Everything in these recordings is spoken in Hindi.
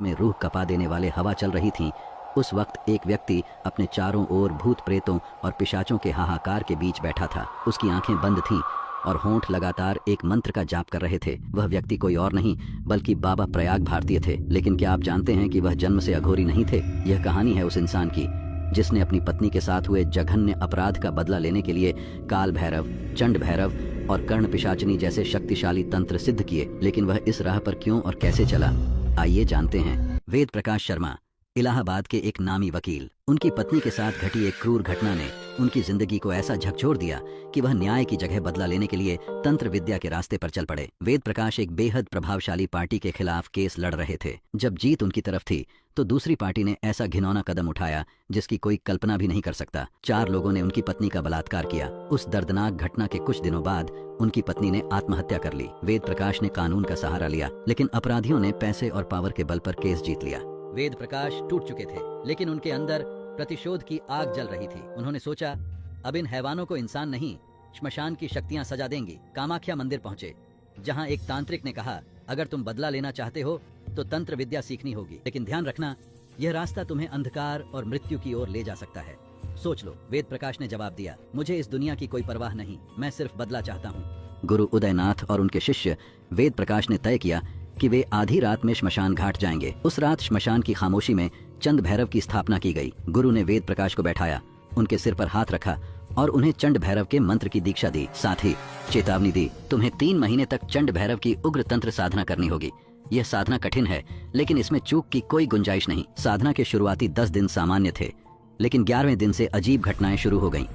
में रूह कपा देने वाले हवा चल रही थी, उस वक्त एक व्यक्ति अपने चारों ओर भूत प्रेतों और पिशाचों के हाहाकार के बीच बैठा था। उसकी आंखें बंद थीं और होंठ लगातार एक मंत्र का जाप कर रहे थे। वह व्यक्ति कोई और नहीं बल्कि बाबा प्रयाग भारतीय थे। लेकिन क्या आप जानते हैं कि वह जन्म से अघोरी नहीं थे? यह कहानी है उस इंसान की जिसने अपनी पत्नी के साथ हुए जघन्य अपराध का बदला लेने के लिए काल भैरव, चंड भैरव और कर्ण पिशाचनी जैसे शक्तिशाली तंत्र सिद्ध किए। लेकिन वह इस राह पर क्यों और कैसे चला, आइए जानते हैं। वेद प्रकाश शर्मा, इलाहाबाद के एक नामी वकील। उनकी पत्नी के साथ घटी एक क्रूर घटना ने उनकी जिंदगी को ऐसा झकझोर दिया कि वह न्याय की जगह बदला लेने के लिए तंत्र विद्या के रास्ते पर चल पड़े। वेद प्रकाश एक बेहद प्रभावशाली पार्टी के खिलाफ केस लड़ रहे थे। जब जीत उनकी तरफ थी तो दूसरी पार्टी ने ऐसा घिनौना कदम उठाया जिसकी कोई कल्पना भी नहीं कर सकता। 4 लोगों ने उनकी पत्नी का बलात्कार किया। उस दर्दनाक घटना के कुछ दिनों बाद उनकी पत्नी ने आत्महत्या कर ली। वेद प्रकाश ने कानून का सहारा लिया, लेकिन अपराधियों ने पैसे और पावर के बल पर केस जीत लिया। वेद प्रकाश टूट चुके थे, लेकिन उनके अंदर प्रतिशोध की आग जल रही थी। उन्होंने सोचा, अब इन हैवानों को इंसान नहीं, श्मशान की शक्तियां सजा देंगी। कामाख्या मंदिर पहुंचे, जहां एक तांत्रिक ने कहा, अगर तुम बदला लेना चाहते हो तो तंत्र विद्या सीखनी होगी, लेकिन ध्यान रखना, यह रास्ता तुम्हें अंधकार और मृत्यु की ओर ले जा सकता है। सोच लो। वेद प्रकाश ने जवाब दिया, मुझे इस दुनिया की कोई परवाह नहीं, मैं सिर्फ बदला चाहता हूँ। गुरु उदयनाथ और उनके शिष्य वेद प्रकाश ने तय किया कि वे आधी रात में श्मशान घाट जाएंगे। उस रात श्मशान की खामोशी में चंड भैरव की स्थापना की गई। गुरु ने वेद प्रकाश को बैठाया, उनके सिर पर हाथ रखा और उन्हें चंड भैरव के मंत्र की दीक्षा दी। साथ ही चेतावनी दी, तुम्हें 3 महीने तक चंड भैरव की उग्र तंत्र साधना करनी होगी। यह साधना कठिन है, लेकिन इसमें चूक की कोई गुंजाइश नहीं। साधना के शुरुआती 10 दिन सामान्य थे, लेकिन 11वें दिन से अजीब घटनाएं शुरू हो गईं।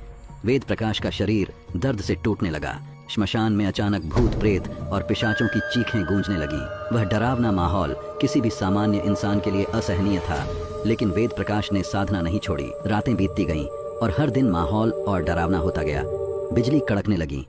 वेद प्रकाश का शरीर दर्द से टूटने लगा। श्मशान में अचानक भूत प्रेत और पिशाचों की चीखें गूंजने लगी। वह डरावना माहौल किसी भी सामान्य इंसान के लिए असहनीय था, लेकिन वेद प्रकाश ने साधना नहीं छोड़ी। रातें बीतती गईं और हर दिन माहौल और डरावना होता गया। बिजली कड़कने लगी।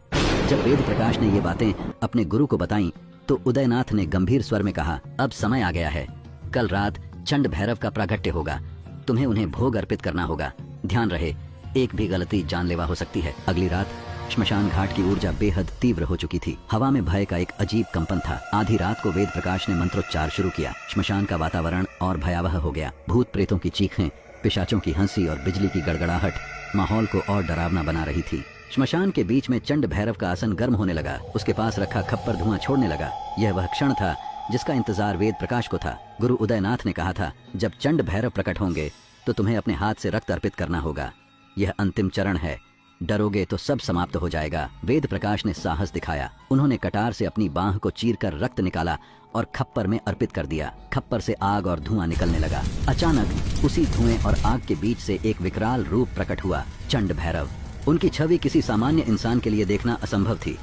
जब वेद प्रकाश ने ये बातें अपने गुरु को बताईं, तो उदयनाथ ने गंभीर स्वर में कहा, अब समय आ गया है। कल रात चंड भैरव का प्रागट्य होगा, तुम्हें उन्हें भोग अर्पित करना होगा। ध्यान रहे, एक भी गलती जानलेवा हो सकती है। अगली रात श्मशान घाट की ऊर्जा बेहद तीव्र हो चुकी थी। हवा में भय का एक अजीब कंपन था। आधी रात को वेद प्रकाश ने मंत्रोच्चार शुरू किया। श्मशान का वातावरण और भयावह हो गया। भूत प्रेतों की चीखें, पिशाचों की हंसी और बिजली की गड़गड़ाहट माहौल को और डरावना बना रही थी। श्मशान के बीच में चंड भैरव का आसन गर्म होने लगा। उसके पास रखा खप्पर धुआं छोड़ने लगा। यह वह क्षण था जिसका इंतजार वेद प्रकाश को था। गुरु उदयनाथ ने कहा था, जब चंड भैरव प्रकट होंगे तो तुम्हें अपने हाथ से रक्त अर्पित करना होगा। यह अंतिम चरण है, डरोगे तो सब समाप्त हो जाएगा। वेद प्रकाश ने साहस दिखाया। उन्होंने कटार से अपनी बांह को चीरकर रक्त निकाला और खप्पर में अर्पित कर दिया। खप्पर से आग और धुआं निकलने लगा। अचानक उसी धुएं और आग के बीच से एक विकराल रूप प्रकट हुआ, चंड भैरव। उनकी छवि किसी सामान्य इंसान के लिए देखना असंभव थी।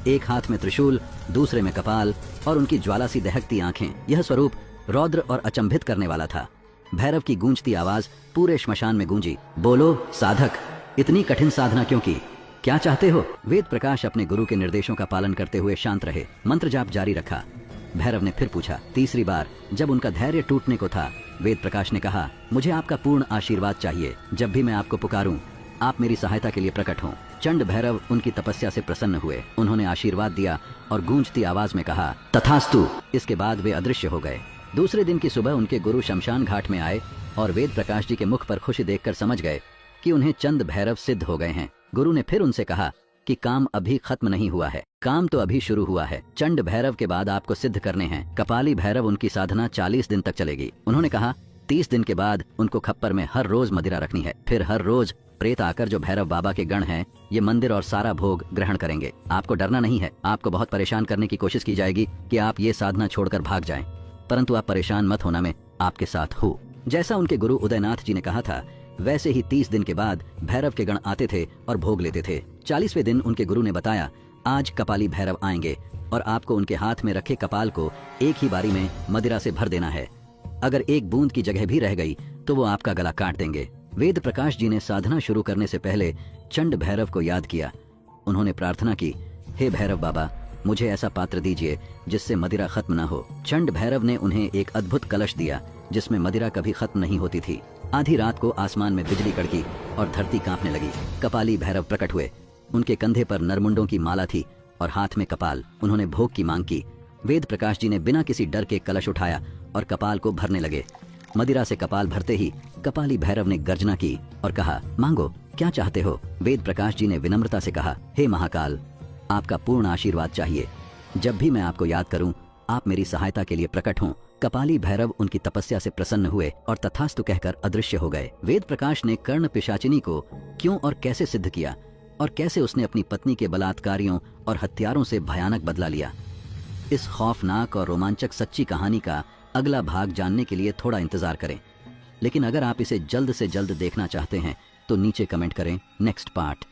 एक हाथ में त्रिशूल, दूसरे में कपाल और उनकी ज्वाला सी दहकती आंखें। यह स्वरूप रौद्र और अचंभित करने वाला था। भैरव की गूंजती आवाज पूरे श्मशान में गूंजी, बोलो साधक, इतनी कठिन साधना क्यों की? क्या चाहते हो? वेद प्रकाश अपने गुरु के निर्देशों का पालन करते हुए शांत रहे। मंत्र जाप जारी रखा। भैरव ने फिर पूछा। तीसरी बार जब उनका धैर्य टूटने को था, वेद प्रकाश ने कहा, मुझे आपका पूर्ण आशीर्वाद चाहिए। जब भी मैं आपको पुकारूं, आप मेरी सहायता के लिए प्रकट हों। चंड भैरव उनकी तपस्या से प्रसन्न हुए। उन्होंने आशीर्वाद दिया और गूंजती आवाज में कहा, तथास्तु। इसके बाद वे अदृश्य हो गए। दूसरे दिन की सुबह उनके गुरु शमशान घाट में आए और वेद प्रकाश जी के मुख पर खुशी देखकर समझ गए कि उन्हें चंद भैरव सिद्ध हो गए हैं। गुरु ने फिर उनसे कहा कि काम अभी खत्म नहीं हुआ है, काम तो अभी शुरू हुआ है। चंड भैरव के बाद आपको सिद्ध करने हैं कपाली भैरव। उनकी साधना 40 दिन तक चलेगी। उन्होंने कहा 30 दिन के बाद उनको खप्पर में हर रोज मदिरा रखनी है। फिर हर रोज प्रेत आकर जो भैरव बाबा के गण हैं, ये मंदिर और सारा भोग ग्रहण करेंगे। आपको डरना नहीं है। आपको बहुत परेशान करने की कोशिश की जाएगी कि आप ये साधना छोड़कर भाग जाएं, परंतु आप परेशान मत होना, मैं आपके साथ हूँ। जैसा उनके गुरु उदयनाथ जी ने कहा था, वैसे ही 30 दिन के बाद भैरव के गण आते थे और भोग लेते थे। 40वें दिन उनके गुरु ने बताया, आज कपाली भैरव आएंगे और आपको उनके हाथ में रखे कपाल को एक ही बारी में मदिरा से भर देना है। अगर एक बूंद की जगह भी रह गई तो वो आपका गला काट देंगे। वेद प्रकाश जी ने साधना शुरू करने से पहले चंड भैरव को याद किया। उन्होंने प्रार्थना की, हे भैरव बाबा, मुझे ऐसा पात्र दीजिए जिससे मदिरा खत्म न हो। चंड भैरव ने उन्हें एक अद्भुत कलश दिया जिसमें मदिरा कभी खत्म नहीं होती थी। आधी रात को आसमान में बिजली कड़की और धरती कांपने लगी। कपाली भैरव प्रकट हुए। उनके कंधे पर नरमुंडों की माला थी और हाथ में कपाल। उन्होंने भोग की मांग की। वेद प्रकाश जी ने बिना किसी डर के कलश उठाया और कपाल को भरने लगे। मदिरा से कपाल भरते ही कपाली भैरव ने गर्जना की और कहा, मांगो, क्या चाहते हो? वेद प्रकाश जी ने विनम्रता से कहा, हे महाकाल, आपका पूर्ण आशीर्वाद चाहिए। जब भी मैं आपको याद करूं, आप मेरी सहायता के लिए प्रकट हों। कपाली भैरव उनकी तपस्या से प्रसन्न हुए और तथास्तु कहकर अदृश्य हो गए। वेद प्रकाश ने कर्ण पिशाचिनी को क्यों और कैसे सिद्ध किया और कैसे उसने अपनी पत्नी के बलात्कारियों और हत्यारों से भयानक बदला लिया, इस खौफनाक और रोमांचक सच्ची कहानी का अगला भाग जानने के लिए थोड़ा इंतजार करें। लेकिन अगर आप इसे जल्द से जल्द देखना चाहते हैं तो नीचे कमेंट करें नेक्स्ट पार्ट।